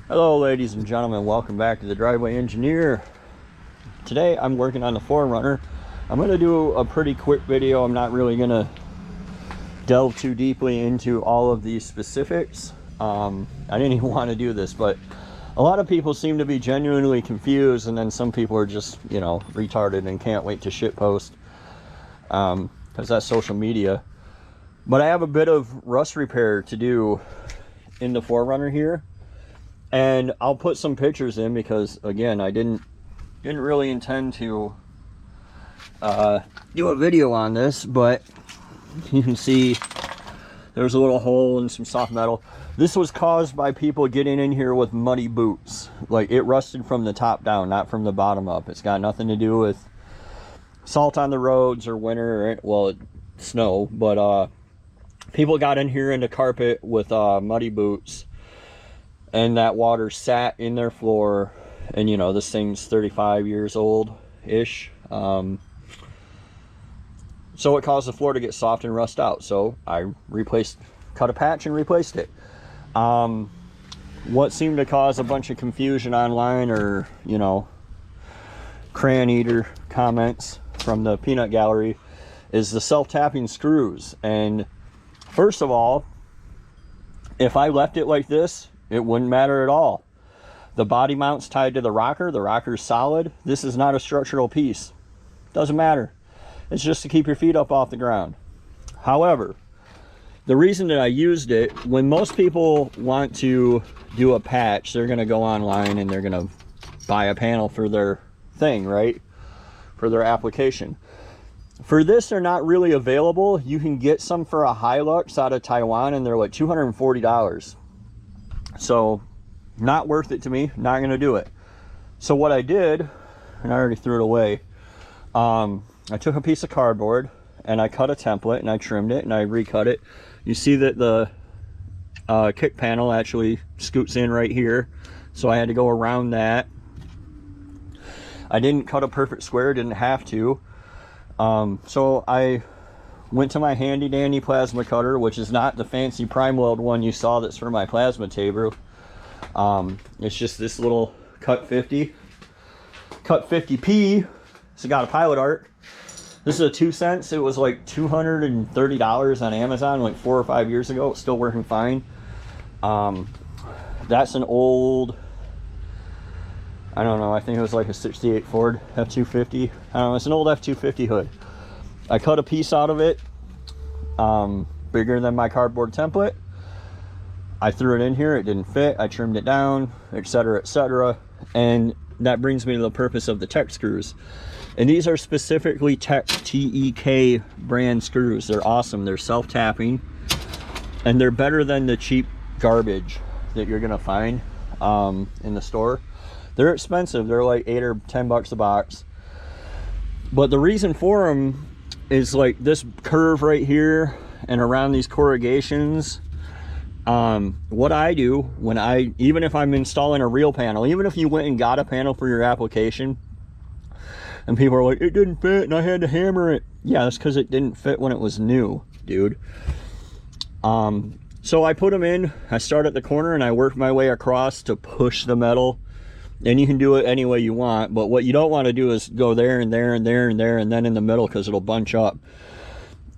Hello ladies and gentlemen, welcome back to the Driveway Engineer. Today I'm working on the 4runner. I'm going to do a pretty quick video. I'm not really going to delve too deeply into all of these specifics. I didn't even want to do this, but a lot of people seem to be genuinely confused, and then some people are just, you know, retarded and can't wait to shitpost because that's social media. But I have a bit of rust repair to do in the 4runner here. And I'll put some pictures in because, again, I didn't really intend to do a video on this, but you can see there's a little hole and some soft metal. This was caused by people getting in here with muddy boots. Like, it rusted from the top down, not from the bottom up. It's got nothing to do with salt on the roads or winter, or, well, snow, but people got in here into carpet with muddy boots, and that water sat in their floor, and you know, this thing's 35 years old ish, so it caused the floor to get soft and rust out. So I cut a patch and replaced it. What seemed to cause a bunch of confusion online, or you know, crayon eater comments from the peanut gallery, is the self-tapping screws. And first of all, if I left it like this, it wouldn't matter at all. The body mount's tied to the rocker's solid. This is not a structural piece. Doesn't matter. It's just to keep your feet up off the ground. However, the reason that I used it, when most people want to do a patch, they're going to go online and they're going to buy a panel for their thing, right? For their application. For this, they're not really available. You can get some for a Hilux out of Taiwan, and they're like $240. So not worth it to me, not gonna do it. So what I did, and I already threw it away, I took a piece of cardboard and I cut a template and I trimmed it and I recut it. You see that the kick panel actually scoots in right here, so I had to go around that. I didn't cut a perfect square, didn't have to. So I went to my handy dandy plasma cutter, which is not the fancy prime weld one you saw that's for my plasma taper. It's just this little cut 50p. It's got a pilot arc. This is a 2 cents. It was like $230 on Amazon like 4 or 5 years ago. It's still working fine. That's an old, I don't know, I think it was like a 68 Ford F-250. I don't know, it's an old F-250 hood. I cut a piece out of it, bigger than my cardboard template. I threw it in here, it didn't fit, I trimmed it down, etc., etc. And that brings me to the purpose of the Tech screws. And these are specifically Tech TEK brand screws. They're awesome, they're self-tapping, and they're better than the cheap garbage that you're gonna find in the store. They're expensive, they're like 8 or 10 bucks a box. But the reason for them is like this curve right here and around these corrugations. What I do when even if I'm installing a real panel, even if you went and got a panel for your application and people are like, it didn't fit and I had to hammer it. Yeah, that's because it didn't fit when it was new, dude. So I put them in, I start at the corner and I work my way across to push the metal. And you can do it any way you want, but what you don't want to do is go there and there and there and there and then in the middle, because it'll bunch up.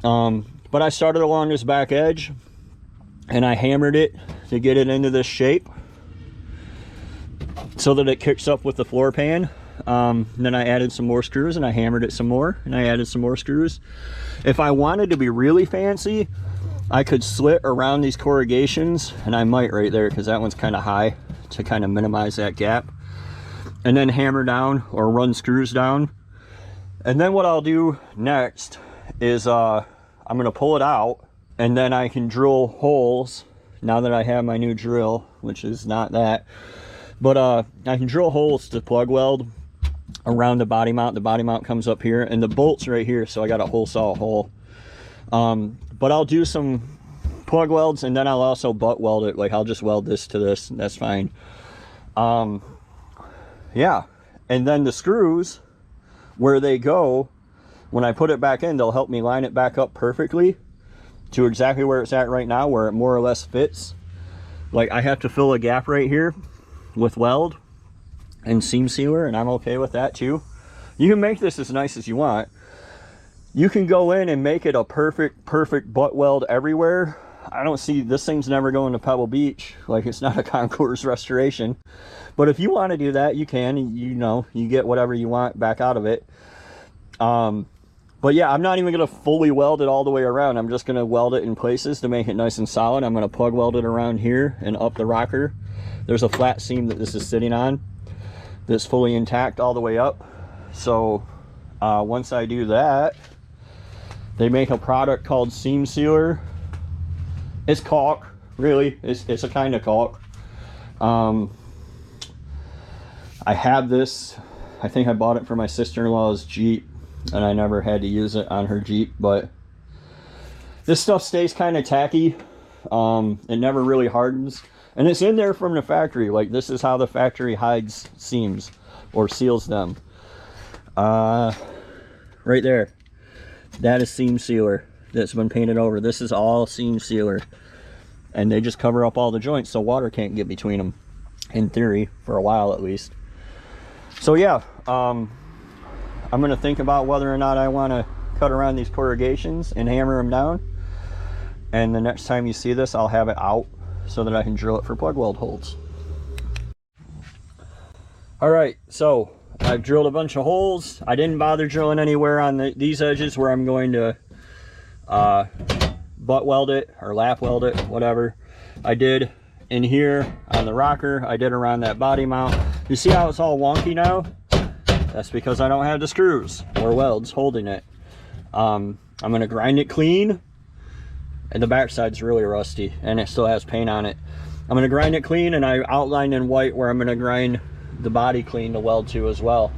But I started along this back edge and I hammered it to get it into this shape so that it kicks up with the floor pan. Then I added some more screws and I hammered it some more and I added some more screws. If I wanted to be really fancy, I could slit around these corrugations, and I might right there because that one's kind of high, to kind of minimize that gap, and then hammer down or run screws down. And then what I'll do next is I'm gonna pull it out, and then I can drill holes. Now that I have my new drill, which is not that, but I can drill holes to plug weld around the body mount. The body mount comes up here and the bolts right here, so I got a hole saw hole. But I'll do some plug welds, and then I'll also butt weld it. Like, I'll just weld this to this, and that's fine. Yeah, and then the screws, where they go, when I put it back in, they'll help me line it back up perfectly to exactly where it's at right now, where it more or less fits. Like, I have to fill a gap right here, with weld and seam sealer, and I'm okay with that too. You can make this as nice as you want. You can go in and make it a perfect butt weld everywhere. I don't see, this thing's never going to Pebble Beach. Like, it's not a concours restoration. But if you want to do that, you can. You know, you get whatever you want back out of it. But yeah, I'm not even going to fully weld it all the way around. I'm just going to weld it in places to make it nice and solid. I'm going to plug weld it around here and up the rocker. There's a flat seam that this is sitting on that's fully intact all the way up. So once I do that, they make a product called seam sealer. It's caulk, really. It's a kind of caulk. I have this. I think I bought it for my sister-in-law's Jeep, and I never had to use it on her Jeep, but this stuff stays kind of tacky. It never really hardens, and it's in there from the factory. Like, this is how the factory hides seams or seals them. Right there, that is seam sealer that's been painted over. This is all seam sealer, and they just cover up all the joints so water can't get between them, in theory, for a while at least. So yeah, I'm going to think about whether or not I want to cut around these corrugations and hammer them down. And the next time you see this, I'll have it out so that I can drill it for plug weld holes. Alright, so I've drilled a bunch of holes. I didn't bother drilling anywhere on these edges where I'm going to butt weld it or lap weld it, whatever. I did in here on the rocker. I did around that body mount. You see how it's all wonky now? That's because I don't have the screws or welds holding it. I'm going to grind it clean, and the backside's really rusty and it still has paint on it. I'm going to grind it clean, and I outlined in white where I'm going to grind the body clean to weld to as well.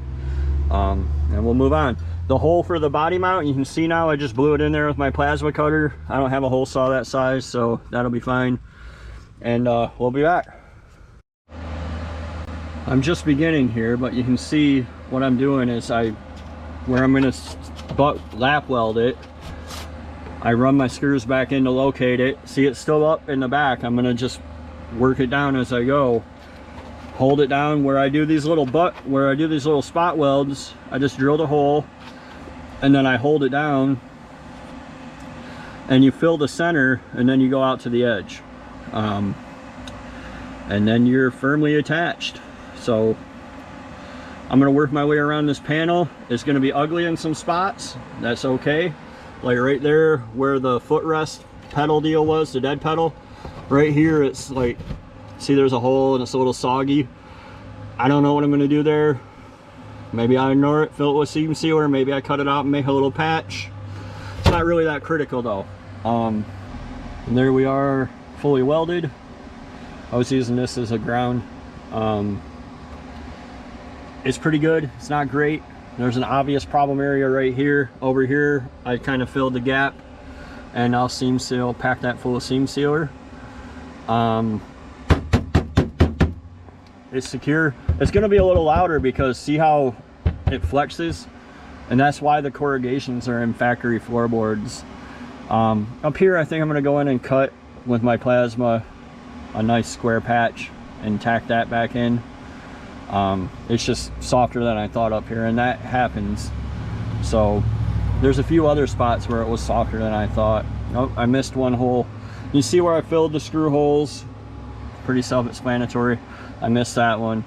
And we'll move on. The hole for the body mount, you can see now I just blew it in there with my plasma cutter. I don't have a hole saw that size, so that'll be fine. And we'll be back. I'm just beginning here, but you can see what I'm doing is where I'm going to lap weld it, I run my screws back in to locate it. See, it's still up in the back. I'm going to just work it down as I go. Hold it down where I do these little spot welds. I just drilled a hole, and then I hold it down, and you fill the center, and then you go out to the edge. And then you're firmly attached. So I'm going to work my way around this panel. It's going to be ugly in some spots. That's okay. Like right there where the footrest pedal deal was, the dead pedal, right here, it's like, see, there's a hole and it's a little soggy. I don't know what I'm going to do there. Maybe I ignore it, fill it with seam sealer. Maybe I cut it out and make a little patch. It's not really that critical though. And there we are, fully welded. I was using this as a ground. It's pretty good. It's not great. There's an obvious problem area right here. Over here, I kind of filled the gap, and I'll seam seal, pack that full of seam sealer. It's secure. It's going to be a little louder because see how it flexes, and that's why the corrugations are in factory floorboards. Up here, I think I'm going to go in and cut with my plasma a nice square patch and tack that back in. It's just softer than I thought up here, and that happens. So there's a few other spots where it was softer than I thought. Oh, I missed one hole. You see where I filled the screw holes? Pretty self-explanatory. I missed that one.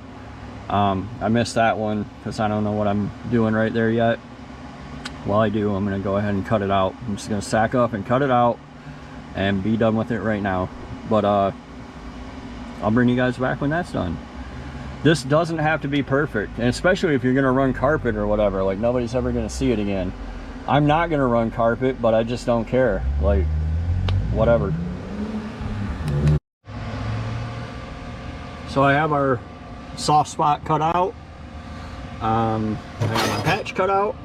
I missed that one because I don't know what I'm doing right there yet. While I do, I'm going to go ahead and cut it out. I'm just going to sack up and cut it out and be done with it right now. But I'll bring you guys back when that's done. This doesn't have to be perfect, and especially if you're going to run carpet or whatever, like nobody's ever going to see it again. I'm not going to run carpet, but I just don't care, like whatever. So I have our soft spot cut out. I have my patch cut out.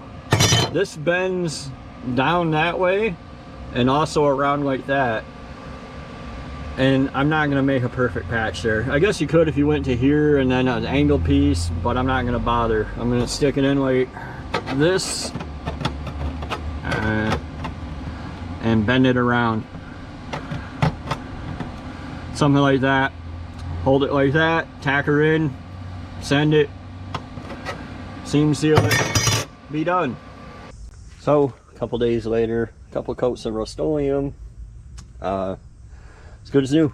This bends down that way and also around like that. And I'm not going to make a perfect patch there. I guess you could if you went to here and then an angle piece, but I'm not going to bother. I'm going to stick it in like this and bend it around. Something like that. hold it like that, tack her in, send it, seam seal it, be done. So a couple days later, a couple coats of Rust-Oleum, it's good as new.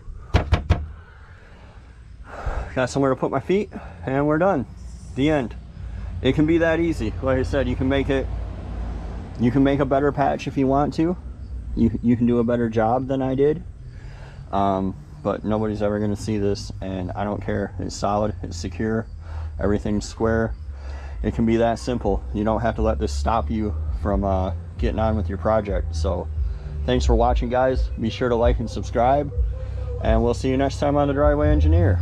Got somewhere to put my feet, and we're done. The end. It can be that easy. Like I said, you can make a better patch if you want to. You can do a better job than I did. But nobody's ever gonna see this, and I don't care. It's solid, it's secure, everything's square. It can be that simple. You don't have to let this stop you from getting on with your project. So thanks for watching, guys. Be sure to like and subscribe, and we'll see you next time on The Driveway Engineer.